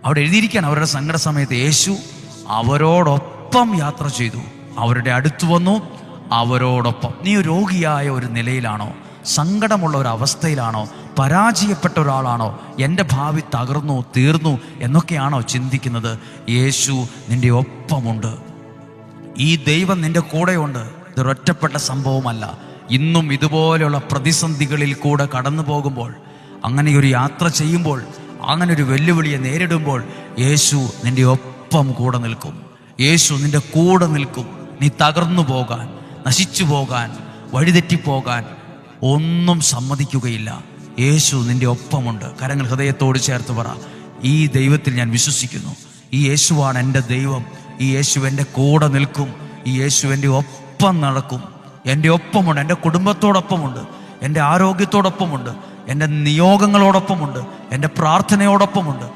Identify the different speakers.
Speaker 1: അവിടെ എഴുതിയിരിക്കാൻ അവരുടെ സങ്കട സമയത്ത് യേശു അവരോടൊപ്പം യാത്ര ചെയ്തു, അവരുടെ അടുത്ത് വന്നു, അവരോടൊപ്പം. നീ രോഗിയായ ഒരു നിലയിലാണോ? സങ്കടമുള്ള ഒരു അവസ്ഥയിലാണോ? പരാജയപ്പെട്ട ഒരാളാണോ? എൻ്റെ ഭാവി തകർന്നു തീർന്നു എന്നൊക്കെയാണോ ചിന്തിക്കുന്നത്? യേശു നിൻ്റെ ഒപ്പമുണ്ട്. ഈ ദൈവം നിൻ്റെ കൂടെയുണ്ട്. ഇതൊരൊറ്റപ്പെട്ട സംഭവമല്ല. ഇന്നും ഇതുപോലെയുള്ള പ്രതിസന്ധികളിൽ കൂടെ കടന്നു പോകുമ്പോൾ, അങ്ങനെ ഒരു യാത്ര ചെയ്യുമ്പോൾ, അങ്ങനെ ഒരു വെല്ലുവിളിയെ നേരിടുമ്പോൾ യേശു നിൻ്റെ ഒപ്പം കൂടെ നിൽക്കും. യേശു നിൻ്റെ കൂടെ നിൽക്കും. നീ തകർന്നു പോകാൻ, നശിച്ചു പോകാൻ, വഴിതെറ്റിപ്പോകാൻ ഒന്നും സമ്മതിക്കുകയില്ല. യേശു നിൻ്റെ ഒപ്പമുണ്ട്. കരങ്ങൾ ഹൃദയത്തോട് ചേർത്ത് പറ, ഈ ദൈവത്തിൽ ഞാൻ വിശ്വസിക്കുന്നു. ഈ യേശുവാണ് എൻ്റെ ദൈവം. ഈ യേശു എൻ്റെ കൂടെ നിൽക്കും. ഈ യേശു എൻ്റെ ഒപ്പം നടക്കും. എൻ്റെ ഒപ്പമുണ്ട്. എൻ്റെ കുടുംബത്തോടൊപ്പമുണ്ട്. എൻ്റെ ആരോഗ്യത്തോടൊപ്പമുണ്ട്. എൻ്റെ നിയോഗങ്ങളോടൊപ്പമുണ്ട്. എൻ്റെ പ്രാർത്ഥനയോടൊപ്പമുണ്ട്.